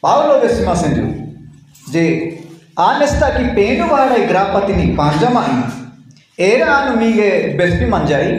Paulo besima senju je anesta ki penu wada grapati ni panjama era anu mige bespi manjai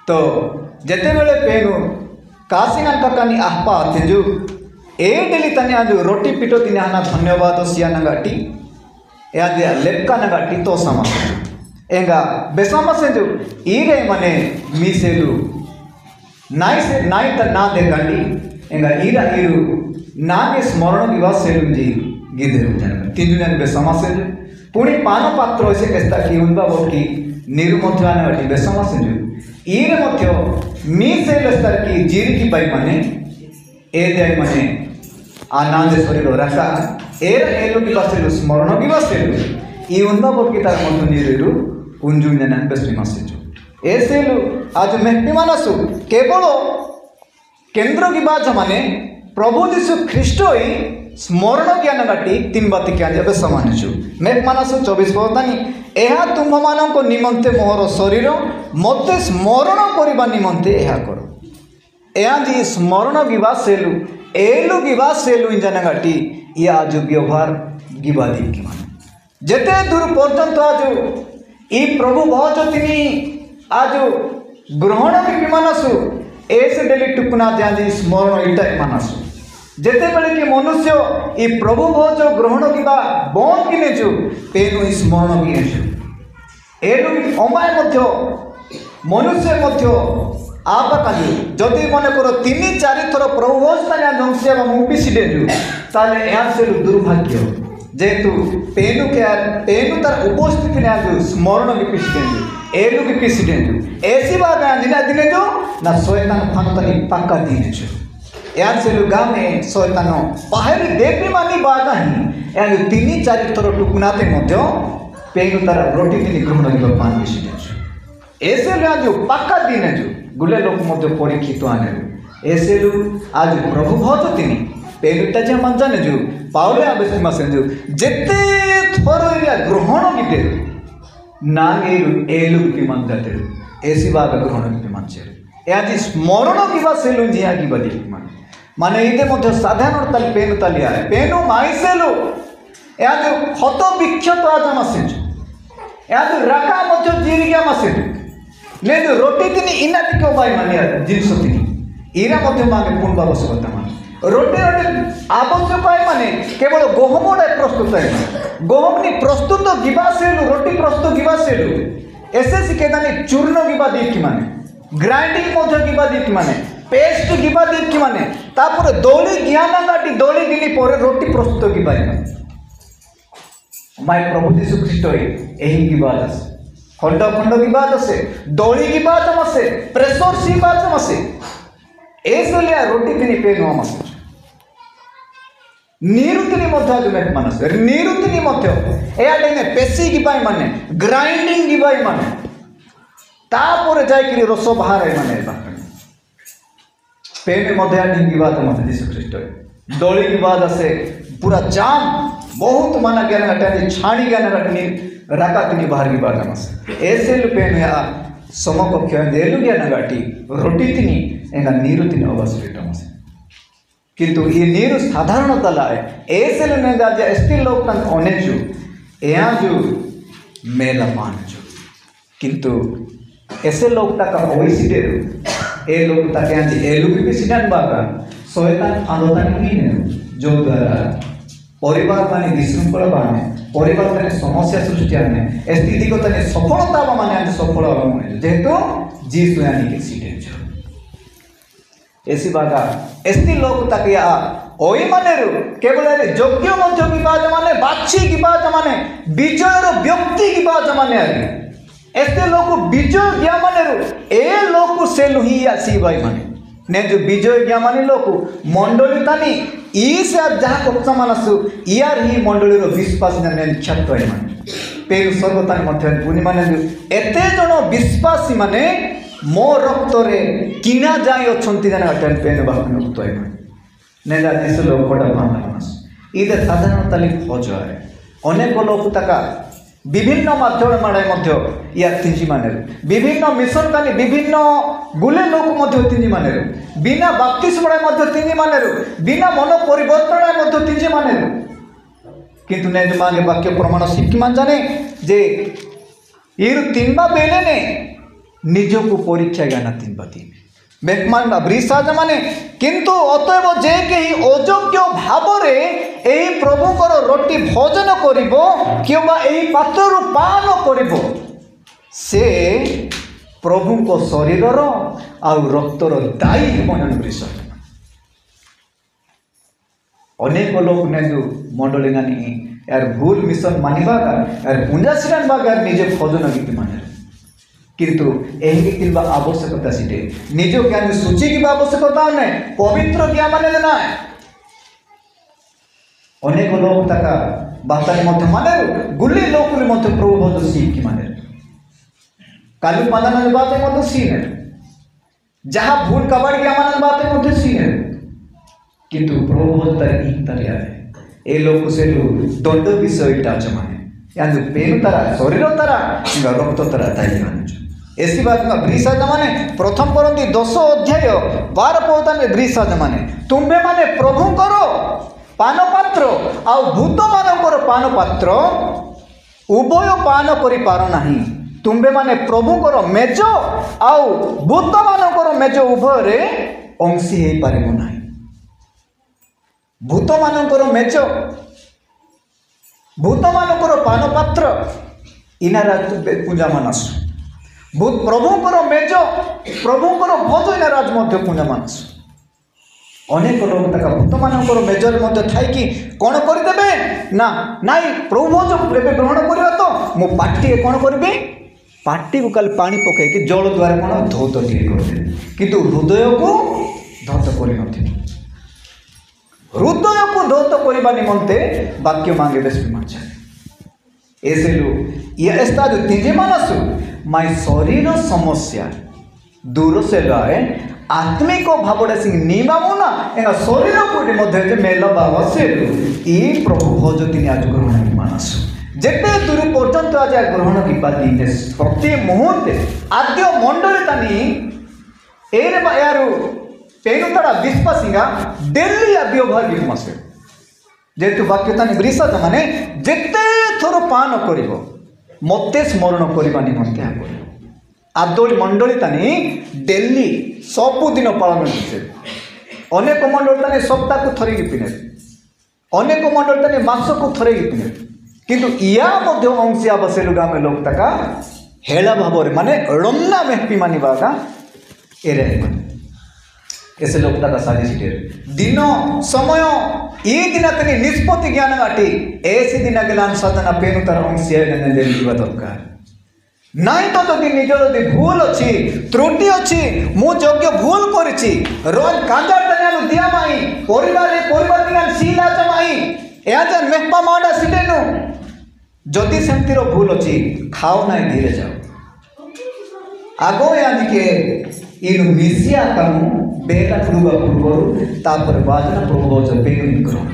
to jete bele penu kasingan takani ahpa tenju e deli tanya aju roti pito tini hana dhanyabad siya nagati e aju lepka nagati to sama enga besama senju ire mane miselu nai ta na de gandi enga ira iru नागे स्मरण विवाह सेलुंजी गिदेरु जनक तीन बेसमा सेलु पुणी पान पात्र से केस्ता की उनबा बोकी निर्मथ्यान अटी बेसमा सेलु ईरे मध्य मी सेलस्तर की जीरी की बाई माने ए दे माने आनंद शरीर रखा एर एलु की बासेलु स्मरण विवाह सेलु ई उनबा बोकी तार मध्य निरेरु उंजु जनक बेसमा सेलु ए सेलु आज मेहती मानसु केवल केंद्र की बात माने प्रभु जीशु ख्रीष्ट ही स्मरण ज्ञान गाटी तीन बाती क्या जब समानिचु मैं मानस 24 पदानी यह तुम मान निमंते मोहर शरीर मत स्मरण करने निमंते यह करो यह जी स्मरण गिवा सेलु एलु गिवा सेलु इंजन गाटी या आज व्यवहार गिवा दी कि मान जेते दूर पर्यंत आज ई प्रभु बहुत तीन आज ग्रहण की मानसु ऐसे डेली टुकुना दिया स्मरण इटा मानसु जेते बेले कि मनुष्य ई प्रभु भोज ग्रहण किबा बंद कि नेचु पेनु स्मरण कि नेचु एनु अमाय मध्य मनुष्य मध्य आपा काजु जदि मने करो 3-4 थर प्रभु भोज ताने दंसे बा मुपिसी देजु ताले यार से दुर्भाग्य जेतु पेनु के पेनु तार उपस्थिति ने आजु स्मरण कि पिसी देजु एलु कि पिसी देजु ऐसी बात है दिना दिने जो ना शैतान फानतनी पक्का दिने जो यार से गामे शैतान बाहर देखने मानी बात ही यार 3-4 थर टुकुनाते मध्य पेनु तार रोटी तिनी ग्रहण कर पान बेसी देजु ऐसे आज पक्का दिने जो गुले लोक मध्य परीक्षित आने ऐसे आज प्रभु भोज तिनी पेनुटा जे मन जाने जो पावले आबे मासे जो जेते थर ग्रहण गिटे नागेरु एलु की मन जाते ऐसी बात ग्रहण की मन छे याजी स्मरण किबा सेलु जिया की बदी माने इते मध्य साधारण तल पेनु तलिया पेनु माइसेलु याज हत विक्षत आज मासे याज राका मध्य जीरिया मासे ले जो रोटी तिनी इनाति को बाई माने जिनसु तिनी इरा मध्य माने पुन बाबस बता माने रोटी आवश्यक है माने केवल गहमडा प्रस्तुत है गहमनी प्रस्तुत गिबा सेलु रोटी प्रस्तुत गिबा सेलु एसे सिकेदानी चूर्ण गिबा दी कि माने ग्राइंडिंग मध्य गिबा दी कि माने पेस्ट गिबा दी कि माने तापर दोली ज्ञान गाटी दोली दिली पर रोटी प्रस्तुत गिबा माय प्रभु यीशु ख्रीष्ट एही गिबा आसे खंड खंड गिबा आसे दोली गिबा आसे प्रेशर सी बात आसे ऐसे लिया रोटी तिनी पेनो आसे निरुतिनी मध्य आज में मानस निरुतिनी मध्य एया डेने पेशी गिबाई माने ग्राइंडिंग गिबाई माने तापर जाय कि रस बाहर है माने बात पेन मध्य आनी गिबात मध्य यीशु ख्रीष्ट दोली गिबात आसे पूरा जाम बहुत माना ज्ञान घटानी छाणी ज्ञान घटनी राका तिनी बाहर गिबात आसे ऐसे पेन या समकक्ष देलु ज्ञान घाटी रोटी तिनी एंगा निरुतिनी अवश्य आसे किंतु ये नीरु साधारण तला है ऐसे लेने जा स्टिल लोग तक ओनेजु यहाँ जो मेला पानजु किंतु ऐसे लोग तक ओइसी दे ए लोग तक यहाँ जी एलु भी सिद्धांत बागा शैतान आलोचना की ने जो द्वारा परिवार माने विशृंखला बाने परिवार माने समस्या सृष्टि आने स्थिति को तने सफलता माने आज सफल होने जेतो जीसु यानी कि सिद्धांत ऐसी बागा ऐसी लोग तक या ओई मानेरु केवल योग्य मध्य की बात माने बाछी की बात माने विजयर व्यक्ति की बात माने ऐसे लोग विजय ज्ञा मानेरु ए लोग से लुही आसी भाई माने ने जो विजय ज्ञा माने लोग मंडली तानी ई से जहाँ कक्षा मानसु यार ही मंडली रो विश्वास ने छत्त है माने पेरु सर्वतानी मध्य पुनि माने एते जण विश्वासी माने मो रक्त रे किना जाय अछंती जाना अटेन पेन बाहन उतय ने जा दिस लोग बड़ा मानस इदे साधारण तली फज है अनेक लोग तका विभिन्न माध्यम माडे मध्य या तिंजी माने विभिन्न मिशन कानी विभिन्न गुले लोग मध्य तिंजी माने बिना बाप्तिस्मय मध्य तिंजे मानेरु बिना मन परिवर्तन मध्य तिंजे मानेरु किंतु नेज मागे वाक्य प्रमाण शिक्षी मान जाने जे इरु तिनबा बेले ने निजो को परीक्षा ज्ञान तिनबा दिन मेहमान ब्रीसाज माने किंतु अतएव जे कहीं अयोग्य भाव रे एही प्रभुकर रोटी भोजन करिबो किबा एही पात्ररु पान करिबो से प्रभु को शरीरर आ रक्तर दायी हेबन ब्रीसाज अनेक लोग ने जो मंडली नानी यार भूल मिशन मानिबा यार पूंजा सिरान बागार निजे भोजन गीत माने किंतु एही किलबा आवश्यकता सिटे निजो ज्ञान सूची की आवश्यकता ने पवित्र ज्ञान माने ना अनेक लोग तका बातानी मध्य माने गुल्ली लोकुली मध्य प्रभु भज सी की माने काली पादान बात मध्य सी है जहां भूल कबाड़ के मान बात मध्य सी है किंतु प्रभु भज तर एक तरिया है ए लोक से दंड विषय टाच माने यानी पेन तरा शरीर तरा रक्त तरा ताई माने ऐसी बात में ब्रीसाज माने प्रथम करंती 10 अध्याय 12 पद में ब्रीसाज माने तुम्बे माने प्रभु करो पान पात्र आ भूत मानकर पान पात्र उभय पान करि पार नाही तुम्बे माने प्रभु करो मेज आ भूत मानकर मेज उभय रे अंशी हे पारिबो नाही भूत मानकर मेज भूत मानकर पान पात्र इनारा पूजा मानस प्रभुकर मेज प्रभुकर भोज इना राज मध्य पूजा मानस अनेक लोग तक भूत मानकर मेजर मध्य थाई कौन करदेवे ना नाई प्रभु भोज एवं ग्रहण करवा तो मो पार्टी कौन करी पार्टी को कल पानी पकईकि जल द्वारा कौन धौत टे कर किंतु हृदय को धौत कर हृदय को धौत करने निमंते वाक्य मांगे बेस ऐसे लोग ये ऐसा जो तीजे मानस माय शरीर समस्या दूर से लाए आत्मिक भावना सिंह निमामुना एंगा शरीर कोटी मध्य जे मेल बाबा से ई प्रभु भोज दिन आज ग्रहण की मानस जेते दूर पर्यंत आज ग्रहण की दिन प्रति मुहूर्ते आद्य मंडली तानी एरे यारू पेनु तड़ा विश्वासिंगा डेली आ व्यवहार विमसे जेतु वाक्य तानी ब्रीसाज माने जेते थोर पान करिवो मते स्मरण करने निमंते आदोली मंडली तानी डेली सबुदिन पालन करते अनेक मंडली तानी सप्ताह को थरे पिने अनेक मंडली तानी मास को थरे पिने किंतु या मध्य अंशिया बसेलु गामे लोग तका हेला भाव माने रमना मेहपी मानिबागा एरे ऐसे लोग तक सारी सीटे दिन समय ई दिन तनी निष्पत्ति ज्ञान गाटी ऐसे दिन गलान साधना पेनु तर अंश देवा दरकार नाई तो जदि निजर जदि भूल अच्छी त्रुटि अच्छी मु योग्य भूल करिछि रोज कांजा तनियानु दिया माई परिवार दिनान सीला जमाई या जे मेहपा माडा सिटेनु जदि सेमतिर भूल अच्छी खाओ नाई धीरे जाओ आगो यानी के इन मिसिया कामु बेटा पूर्व पूर्व तापर बाजना प्रभु पेन ग्रहण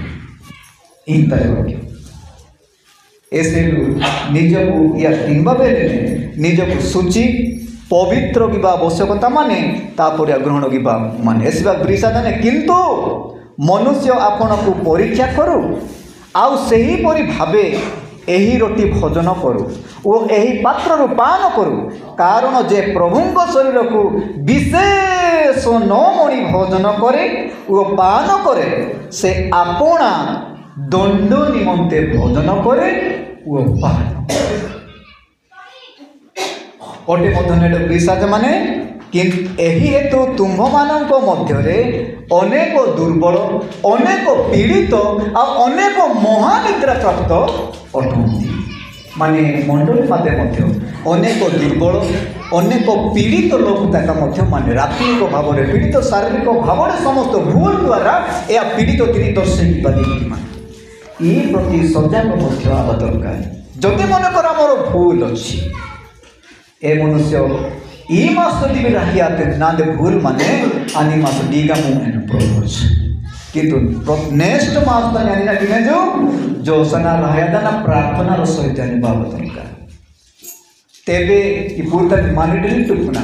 इन तरह ऐसे निज को या किंबा बेले निज को सूची पवित्र की आवश्यकता माने तापर ग्रहण की माने ऐसी ब्रीसा जाने किंतु मनुष्य आपन को परीक्षा करू आउ सही परि भावे एही रोटी भोजन करू और एही पात्र पान करू कारण जे प्रभु शरीर को विशेष नमणि भोजन करे और पान करे से आपना दंड निमंते भोजन करे और पान ओटे मध्य विश्वास माने एही हेतु तुम्भ मानक मध्य अनेक दुर्बल अनेक पीड़ित और अनेक महानिद्रा प्राप्त अटंती माने मंडली माते मध्य अनेक दुर्बल अनेक पीड़ित लोक तक माने रात्रिक भाव में पीड़ित शारीरिक भाव में समस्त भूल द्वारा यह पीड़ित तीन दर्शक माने ये प्रति सजग आवा दरकार जदि मनकर आमर भूल अच्छी ए मनुष्य ई मास जदि भी रही आते ना दे भूल माने आनी मास डीगा मुंह प्रोज किंतु नेक्स्ट मास तक यानी ना कि जो सना रहा था ना प्रार्थना रो सहित जानी बाबत का तेबे ई पूर्ता मानिटरिंग टुकना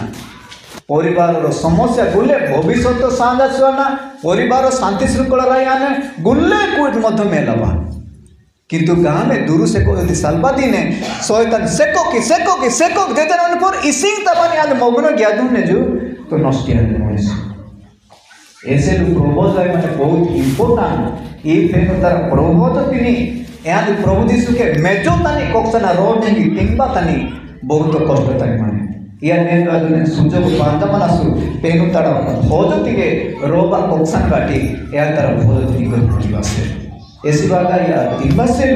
परिवार समस्या गुले भविष्य सांजा छुआना परिवार शांति श्रृंखला रही आने गुले कुछ मेलवा किंतु गाँव में दूर से को यदि सालबा दिने शयतान सेको की जेजन पर इसिंग तबानी आले मग्न ज्ञादू ने जो तो नष्ट किया ऐसे प्रबोध माने बहुत इम्पोर्टाट ये फेन तार प्रबोध तिनी याद प्रभु जीशु के मेजो तानी कोक्सना रोड नहीं तिंबा तानी बहुत कष्ट तानी माने या ने अदने सुजोग पांता मनासु पेनु तारा भोज तिगे रोबा कोक्सन गाटी या तारा भोज तिगे किवासे ऐसी बागा या तिंबासे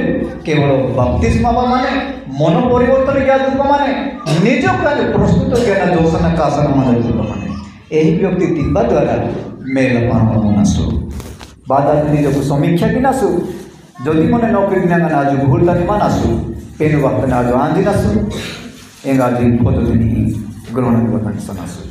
केवल बपतिस्मा माने मन परिवर्तन ज्ञान रूप माने निज प्राण प्रस्तुत ज्ञान दोषना कासन माने रूप माने एही व्यक्ति तिंबा द्वारा मेल पान मनासु बादा निजको समीक्षा किनासु जदि मने नौकरी दिना आज भूल तानी मनासु पेनु वक्त ना आज आंदी नासु एंगा दिन फोटो दिनी ग्रहण करना सनासु